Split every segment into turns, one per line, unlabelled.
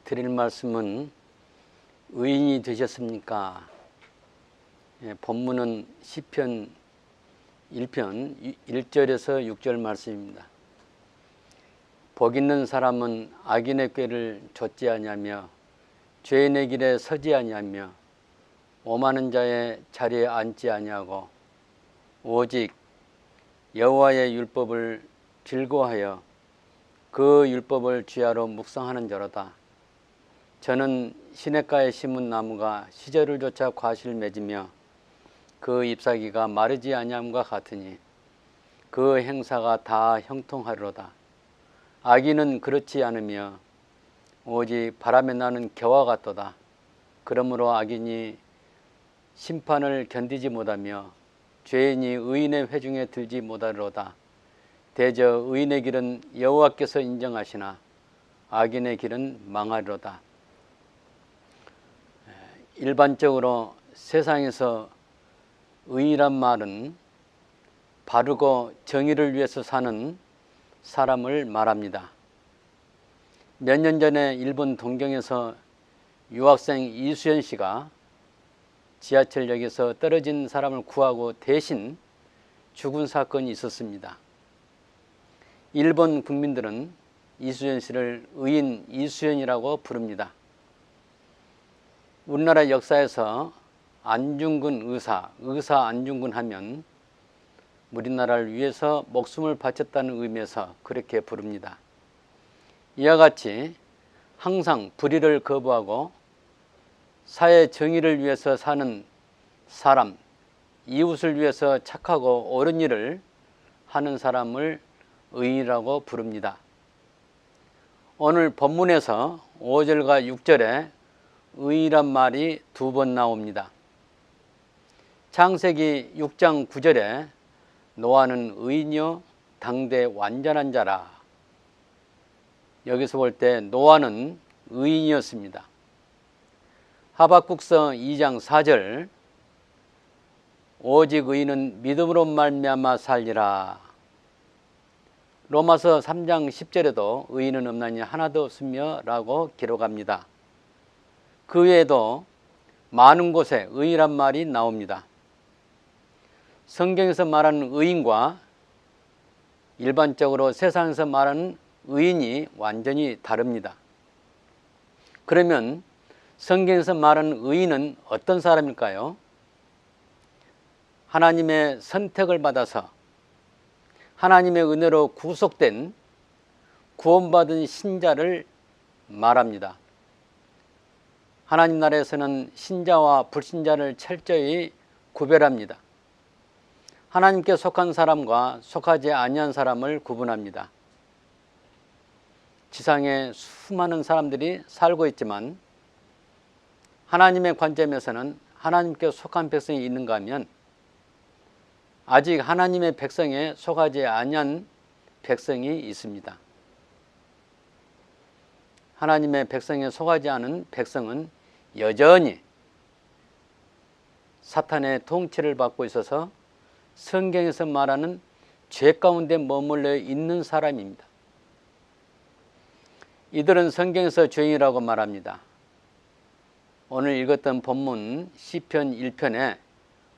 드릴 말씀은 의인이 되셨습니까? 본문은 시편 1편 1절에서 6절 말씀입니다. 복 있는 사람은 악인의 꾀를 좇지 아니하며 죄인의 길에 서지 아니하며 오만한 자의 자리에 앉지 아니하고 오직 여호와의 율법을 즐거워하여 그 율법을 주야로 묵상하는 자로다. 저는 시냇가에 심은 나무가 시절을 쫓아 과실을 맺으며 그 잎사귀가 마르지 아니함과 같으니 그 행사가 다 형통하리로다. 악인은 그렇지 않으며 오직 바람에 나는 겨와 같도다. 그러므로 악인이 심판을 견디지 못하며 죄인이 의인의 회중에 들지 못하리로다. 대저 의인의 길은 여호와께서 인정하시나 악인의 길은 망하리로다. 일반적으로 세상에서 의인이란 말은 바르고 정의를 위해서 사는 사람을 말합니다. 몇 년 전에 일본 동경에서 유학생 이수연 씨가 지하철역에서 떨어진 사람을 구하고 대신 죽은 사건이 있었습니다. 일본 국민들은 이수연 씨를 의인 이수연이라고 부릅니다. 우리나라 역사에서 안중근 의사 안중근 하면 우리나라를 위해서 목숨을 바쳤다는 의미에서 그렇게 부릅니다. 이와 같이 항상 불의를 거부하고 사회 정의를 위해서 사는 사람, 이웃을 위해서 착하고 옳은 일을 하는 사람을 의인이라고 부릅니다. 오늘 본문에서 5절과 6절에 의인이란 말이 2번 나옵니다. 창세기 6장 9절에 노아는 의인이요 당대 완전한 자라. 여기서 볼 때 노아는 의인이었습니다. 하박국서 2장 4절 오직 의인은 믿음으로 말미암아 살리라. 로마서 3장 10절에도 의인은 없나니 하나도 없으며 라고 기록합니다. 그 외에도 많은 곳에 의인이란 말이 나옵니다. 성경에서 말하는 의인과 일반적으로 세상에서 말하는 의인이 완전히 다릅니다. 그러면 성경에서 말하는 의인은 어떤 사람일까요? 하나님의 선택을 받아서 하나님의 은혜로 구속된 구원받은 신자를 말합니다. 하나님 나라에서는 신자와 불신자를 철저히 구별합니다. 하나님께 속한 사람과 속하지 아니한 사람을 구분합니다. 지상에 수많은 사람들이 살고 있지만 하나님의 관점에서는 하나님께 속한 백성이 있는가 하면 아직 하나님의 백성에 속하지 아니한 백성이 있습니다. 하나님의 백성에 속하지 않은 백성은 여전히 사탄의 통치를 받고 있어서 성경에서 말하는 죄 가운데 머물러 있는 사람입니다. 이들은 성경에서 죄인이라고 말합니다. 오늘 읽었던 본문 시편 1편에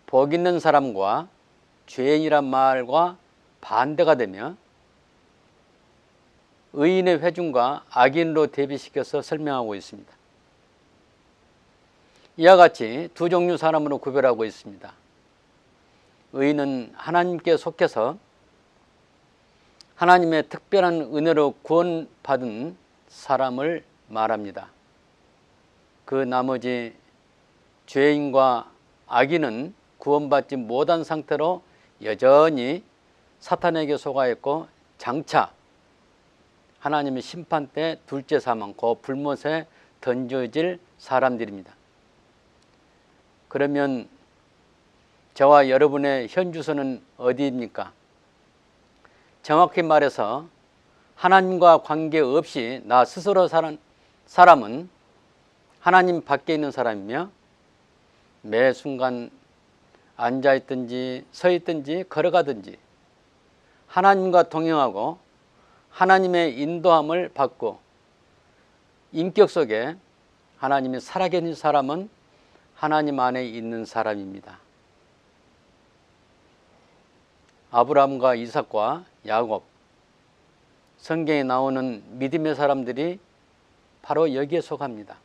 복 있는 사람과 죄인이란 말과 반대가 되며 의인의 회중과 악인으로 대비시켜서 설명하고 있습니다. 이와 같이 두 종류 사람으로 구별하고 있습니다. 의인은 하나님께 속해서 하나님의 특별한 은혜로 구원받은 사람을 말합니다. 그 나머지 죄인과 악인은 구원받지 못한 상태로 여전히 사탄에게 속아 있고 장차 하나님의 심판 때 둘째 사망, 그 불못에 던져질 사람들입니다. 그러면 저와 여러분의 현 주소는 어디입니까? 정확히 말해서 하나님과 관계없이 나 스스로 사는 사람은 하나님 밖에 있는 사람이며 매 순간 앉아있든지 서있든지 걸어가든지 하나님과 동행하고 하나님의 인도함을 받고 인격 속에 하나님이 살아계신 사람은 하나님 안에 있는 사람입니다. 아브라함과 이삭과 야곱, 성경에 나오는 믿음의 사람들이 바로 여기에 속합니다.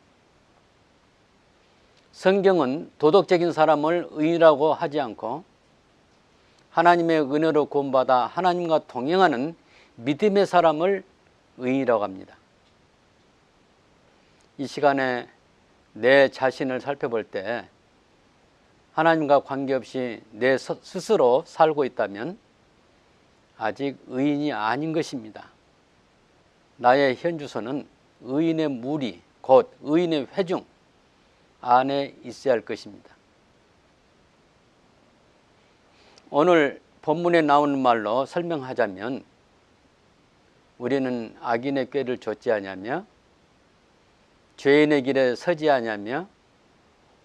성경은 도덕적인 사람을 의인이라고 하지 않고 하나님의 은혜로 구원받아 하나님과 동행하는 믿음의 사람을 의인이라고 합니다. 이 시간에 내 자신을 살펴볼 때 하나님과 관계없이 내 스스로 살고 있다면 아직 의인이 아닌 것입니다. 나의 현주소는 의인의 무리, 곧 의인의 회중 안에 있어야 할 것입니다. 오늘 본문에 나오는 말로 설명하자면 우리는 악인의 꾀를 좇지 아니하며 죄인의 길에 서지 아니하며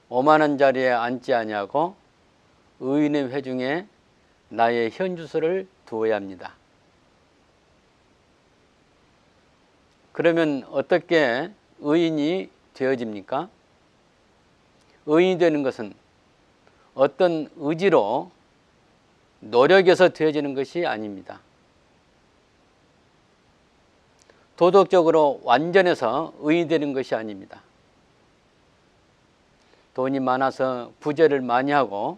오만한 자리에 앉지 아니하고 의인의 회중에 나의 현주소를 두어야 합니다. 그러면 어떻게 의인이 되어집니까? 의인이 되는 것은 어떤 의지로 노력해서 되어지는 것이 아닙니다. 도덕적으로 완전해서 의인이 되는 것이 아닙니다. 돈이 많아서 부재를 많이 하고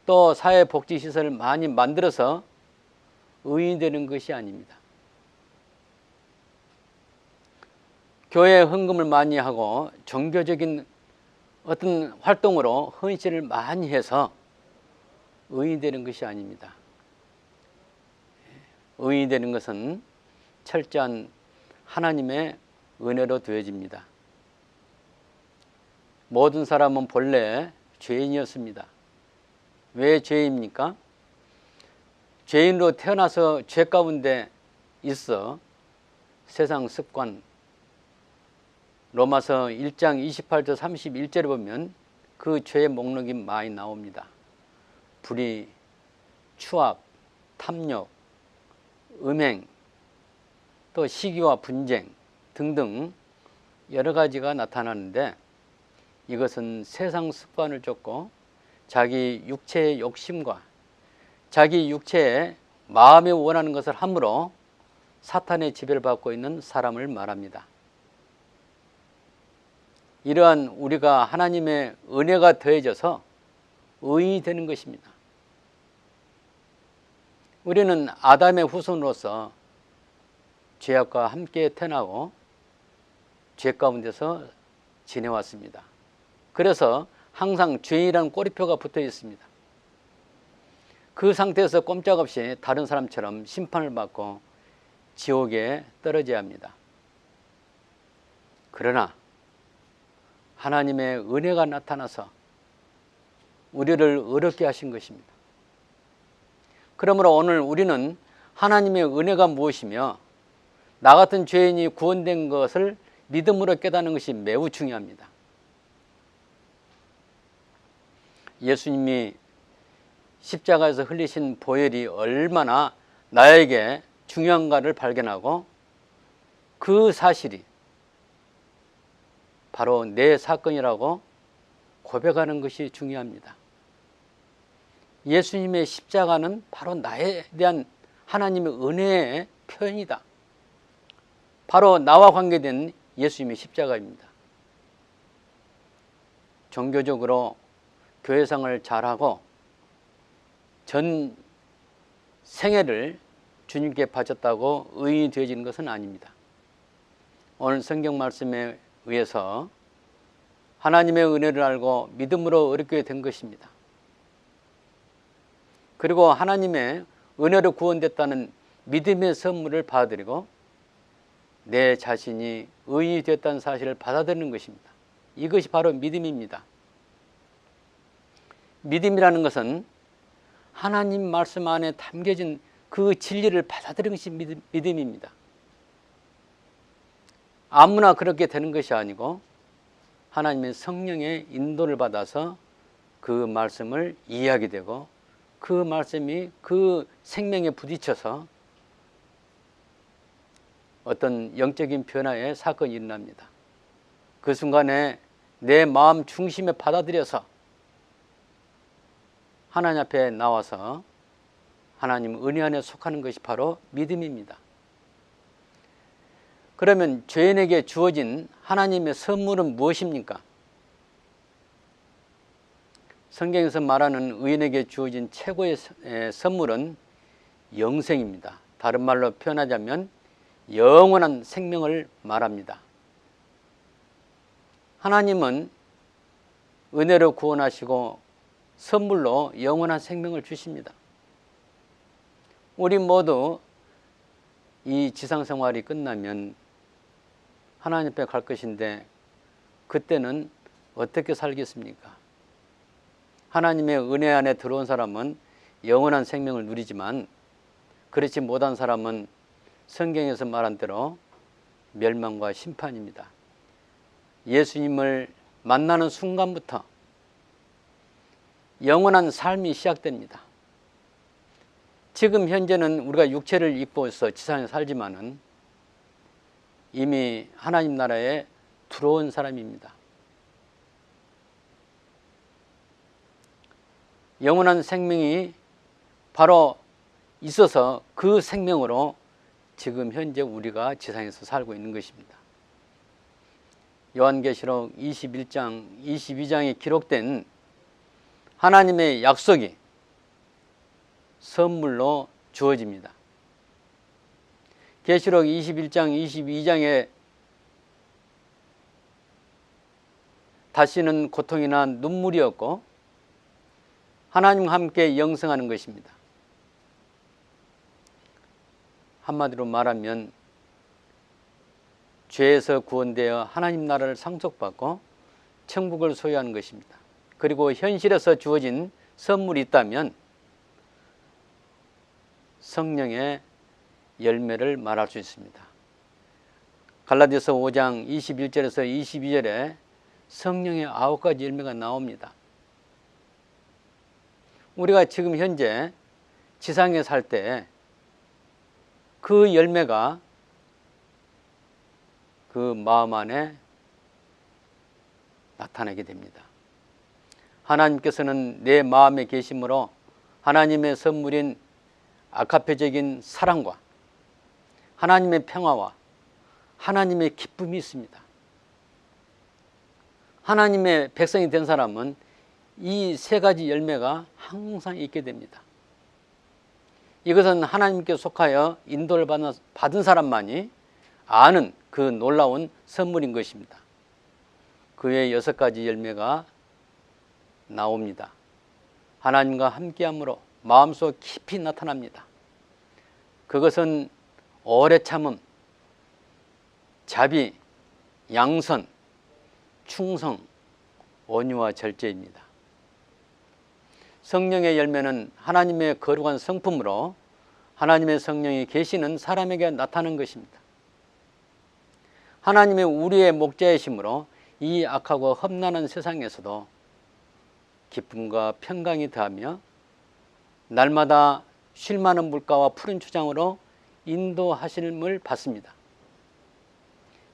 또 사회복지시설을 많이 만들어서 의인이 되는 것이 아닙니다. 교회에 헌금을 많이 하고 종교적인 어떤 활동으로 헌신을 많이 해서 의인이 되는 것이 아닙니다. 의인이 되는 것은 철저한 하나님의 은혜로 되어집니다. 모든 사람은 본래 죄인이었습니다. 왜 죄입니까? 죄인으로 태어나서 죄 가운데 있어 세상 습관, 로마서 1장 28절 31절에 보면 그 죄의 목록이 많이 나옵니다. 불의, 추악, 탐욕, 음행, 또 시기와 분쟁 등등 여러 가지가 나타나는데 이것은 세상 습관을 쫓고 자기 육체의 욕심과 자기 육체의 마음에 원하는 것을 함으로 사탄의 지배를 받고 있는 사람을 말합니다. 이러한 우리가 하나님의 은혜가 더해져서 의인이 되는 것입니다. 우리는 아담의 후손으로서 죄악과 함께 태어나고 죄 가운데서 지내왔습니다. 그래서 항상 죄인이라는 꼬리표가 붙어 있습니다. 그 상태에서 꼼짝없이 다른 사람처럼 심판을 받고 지옥에 떨어져야 합니다. 그러나 하나님의 은혜가 나타나서 우리를 의롭게 하신 것입니다. 그러므로 오늘 우리는 하나님의 은혜가 무엇이며 나 같은 죄인이 구원된 것을 믿음으로 깨닫는 것이 매우 중요합니다. 예수님이 십자가에서 흘리신 보혈이 얼마나 나에게 중요한가를 발견하고 그 사실이 바로 내 사건이라고 고백하는 것이 중요합니다. 예수님의 십자가는 바로 나에 대한 하나님의 은혜의 표현이다. 바로 나와 관계된 예수님의 십자가입니다. 종교적으로 교회생활을 잘하고 전 생애를 주님께 바쳤다고 의인이 되어지는 것은 아닙니다. 오늘 성경 말씀에 의해서 하나님의 은혜를 알고 믿음으로 의롭게 된 것입니다. 그리고 하나님의 은혜로 구원됐다는 믿음의 선물을 받아들이고 내 자신이 의인이 되었다는 사실을 받아들이는 것입니다. 이것이 바로 믿음입니다. 믿음이라는 것은 하나님 말씀 안에 담겨진 그 진리를 받아들이는 것이 믿음입니다. 아무나 그렇게 되는 것이 아니고 하나님의 성령의 인도를 받아서 그 말씀을 이해하게 되고 그 말씀이 그 생명에 부딪혀서 어떤 영적인 변화의 사건이 일어납니다. 그 순간에 내 마음 중심에 받아들여서 하나님 앞에 나와서 하나님 은혜 안에 속하는 것이 바로 믿음입니다. 그러면 죄인에게 주어진 하나님의 선물은 무엇입니까? 성경에서 말하는 의인에게 주어진 최고의 선물은 영생입니다. 다른 말로 표현하자면 영원한 생명을 말합니다. 하나님은 은혜로 구원하시고 선물로 영원한 생명을 주십니다. 우리 모두 이 지상생활이 끝나면 하나님 앞에 갈 것인데 그때는 어떻게 살겠습니까? 하나님의 은혜 안에 들어온 사람은 영원한 생명을 누리지만 그렇지 못한 사람은 성경에서 말한 대로 멸망과 심판입니다. 예수님을 만나는 순간부터 영원한 삶이 시작됩니다. 지금 현재는 우리가 육체를 입고서 지상에 살지만은 이미 하나님 나라에 들어온 사람입니다. 영원한 생명이 바로 있어서 그 생명으로 지금 현재 우리가 지상에서 살고 있는 것입니다. 요한계시록 21장, 22장에 기록된 하나님의 약속이 선물로 주어집니다. 계시록 21장, 22장에 다시는 고통이나 눈물이 없고 하나님과 함께 영생하는 것입니다. 한마디로 말하면 죄에서 구원되어 하나님 나라를 상속받고 천국을 소유하는 것입니다. 그리고 현실에서 주어진 선물이 있다면 성령의 열매를 말할 수 있습니다. 갈라디아서 5장 21절에서 22절에 성령의 9가지 열매가 나옵니다. 우리가 지금 현재 지상에 살 때 그 열매가 그 마음 안에 나타나게 됩니다. 하나님께서는 내 마음에 계심으로 하나님의 선물인 아카페적인 사랑과 하나님의 평화와 하나님의 기쁨이 있습니다. 하나님의 백성이 된 사람은 이 세 가지 열매가 항상 있게 됩니다. 이것은 하나님께 속하여 인도를 받은 사람만이 아는 그 놀라운 선물인 것입니다. 그 외에 6가지 열매가 나옵니다. 하나님과 함께함으로 마음속 깊이 나타납니다. 그것은 오래 참음, 자비, 양선, 충성, 온유와 절제입니다. 성령의 열매는 하나님의 거룩한 성품으로 하나님의 성령이 계시는 사람에게 나타나는 것입니다. 하나님의 우리의 목자이심으로 이 악하고 험난한 세상에서도 기쁨과 평강이 더하며 날마다 쉴 만한 물가와 푸른 초장으로 인도하심을 받습니다.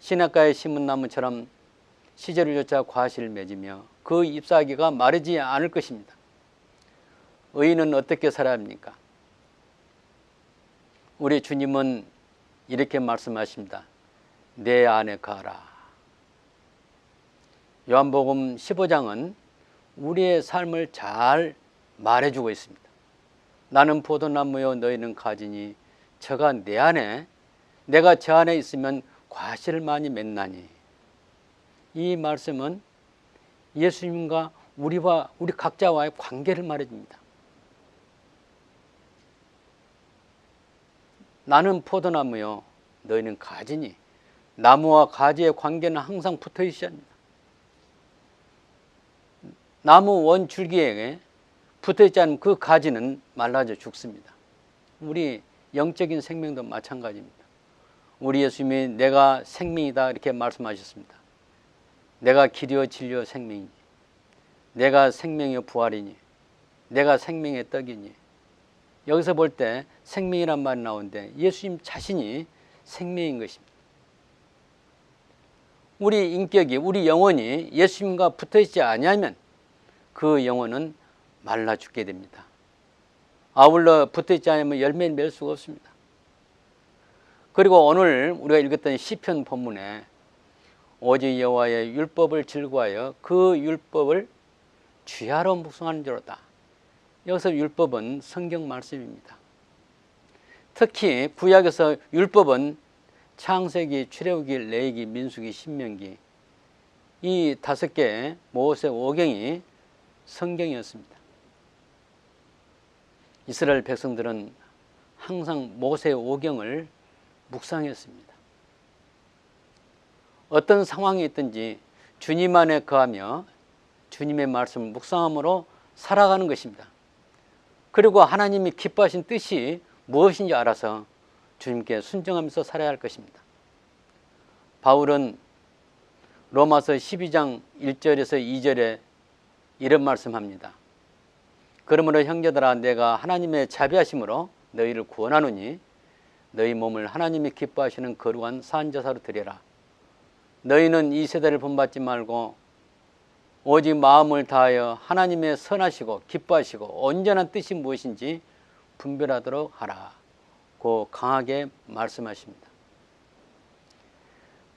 시냇가에 심은 나무처럼 시절을 쫓아 과실을 맺으며 그 잎사귀가 마르지 않을 것입니다. 의인은 어떻게 살아야 합니까? 우리 주님은 이렇게 말씀하십니다. 내 안에 가라. 요한복음 15장은 우리의 삶을 잘 말해주고 있습니다. 나는 포도나무요 너희는 가지니 저가 내 안에 내가 저 안에 있으면 과실을 많이 맺나니. 이 말씀은 예수님과 우리 각자와의 관계를 말해줍니다. 나는 포도나무요 너희는 가지니. 나무와 가지의 관계는 항상 붙어 있어야 합니다. 나무 원 줄기에 붙어 있지 않으면 그 가지는 말라져 죽습니다. 우리 영적인 생명도 마찬가지입니다. 우리 예수님이 내가 생명이다 이렇게 말씀하셨습니다. 내가 길이요 진리요 생명이니, 내가 생명이요 부활이니, 내가 생명의 떡이니. 여기서 볼 때 생명이란 말이 나오는데 예수님 자신이 생명인 것입니다. 우리 인격이, 우리 영혼이 예수님과 붙어있지 아니하면 그 영혼은 말라 죽게 됩니다. 아울러 붙어있지 않으면 열매를 맺을 수가 없습니다. 그리고 오늘 우리가 읽었던 시편 본문에 오직 여호와의 율법을 즐거워하여 그 율법을 주야로 묵상하는 자로다. 여기서 율법은 성경 말씀입니다. 특히 구약에서 율법은 창세기, 출애굽기, 레위기, 민수기, 신명기 이 5개 모세 오경이 성경이었습니다. 이스라엘 백성들은 항상 모세 오경을 묵상했습니다. 어떤 상황이 있든지 주님 안에 거하며 주님의 말씀을 묵상함으로 살아가는 것입니다. 그리고 하나님이 기뻐하신 뜻이 무엇인지 알아서 주님께 순종하면서 살아야 할 것입니다. 바울은 로마서 12장 1절에서 2절에 이런 말씀합니다. 그러므로 형제들아 내가 하나님의 자비하심으로 너희를 구원하노니 너희 몸을 하나님이 기뻐하시는 거룩한 산제사로 드려라. 너희는 이 세대를 본받지 말고 오직 마음을 다하여 하나님의 선하시고 기뻐하시고 온전한 뜻이 무엇인지 분별하도록 하라. 고 강하게 말씀하십니다.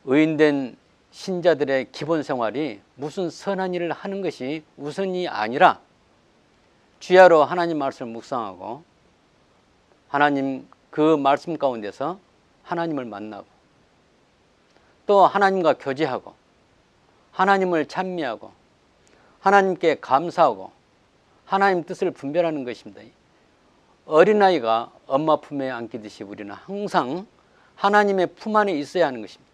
의인된 신자들의 기본 생활이 무슨 선한 일을 하는 것이 우선이 아니라 주야로 하나님 말씀을 묵상하고 하나님 그 말씀 가운데서 하나님을 만나고 또 하나님과 교제하고 하나님을 찬미하고 하나님께 감사하고 하나님 뜻을 분별하는 것입니다. 어린아이가 엄마 품에 안기듯이 우리는 항상 하나님의 품 안에 있어야 하는 것입니다.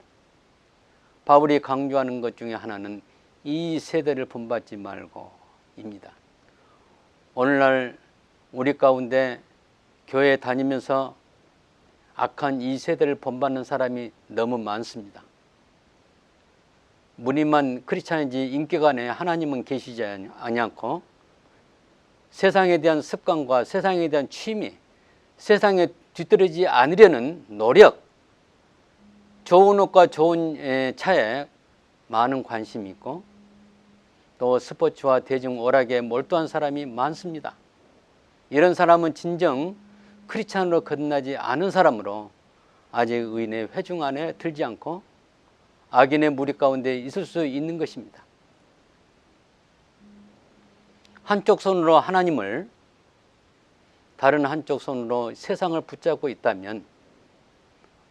바울이 강조하는 것 중에 하나는 이 세대를 본받지 말고입니다. 오늘날 우리 가운데 교회 다니면서 악한 이 세대를 본받는 사람이 너무 많습니다. 무늬만 크리스찬인지 인격 안에 하나님은 계시지 아니않고 세상에 대한 습관과 세상에 대한 취미, 세상에 뒤떨어지지 않으려는 노력, 좋은 옷과 좋은 차에 많은 관심이 있고 또 스포츠와 대중 오락에 몰두한 사람이 많습니다. 이런 사람은 진정 크리스찬으로 거듭나지 않은 사람으로 아직 의인의 회중 안에 들지 않고 악인의 무리 가운데 있을 수 있는 것입니다. 한쪽 손으로 하나님을 다른 한쪽 손으로 세상을 붙잡고 있다면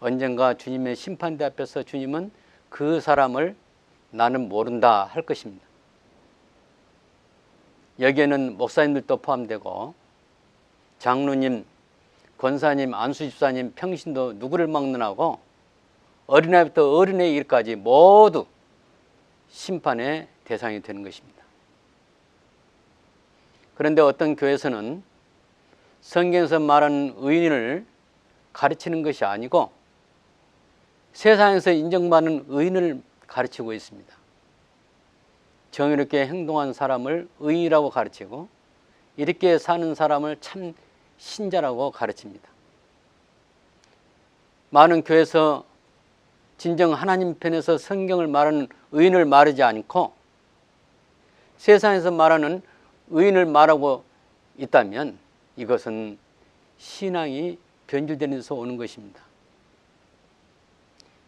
언젠가 주님의 심판대 앞에서 주님은 그 사람을 나는 모른다 할 것입니다. 여기에는 목사님들도 포함되고 장로님, 권사님, 안수집사님, 평신도 누구를 막론하고 어린아이부터 어린애 일까지 모두 심판의 대상이 되는 것입니다. 그런데 어떤 교회에서는 성경에서 말하는 의인을 가르치는 것이 아니고 세상에서 인정받는 의인을 가르치고 있습니다. 정의롭게 행동한 사람을 의인이라고 가르치고 이렇게 사는 사람을 참 신자라고 가르칩니다. 많은 교회에서 진정 하나님 편에서 성경을 말하는 의인을 말하지 않고 세상에서 말하는 의인을 말하고 있다면 이것은 신앙이 변질되는 데서 오는 것입니다.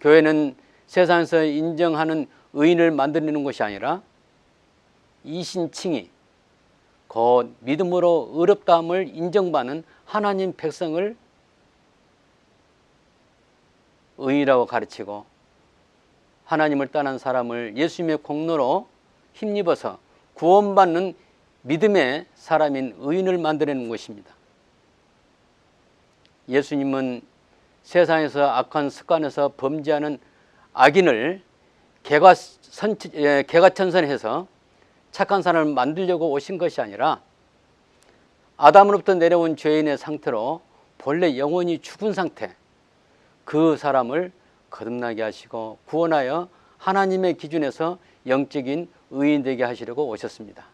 교회는 세상에서 인정하는 의인을 만들어내는 것이 아니라 이신칭의 곧 믿음으로 의롭다함을 인정받는 하나님 백성을 의인이라고 가르치고 하나님을 떠난 사람을 예수님의 공로로 힘입어서 구원받는 믿음의 사람인 의인을 만들어내는 것입니다. 예수님은 세상에서 악한 습관에서 범죄하는 악인을 개과천선해서 착한 사람을 만들려고 오신 것이 아니라 아담으로부터 내려온 죄인의 상태로 본래 영혼이 죽은 상태 그 사람을 거듭나게 하시고 구원하여 하나님의 기준에서 영적인 의인 되게 하시려고 오셨습니다.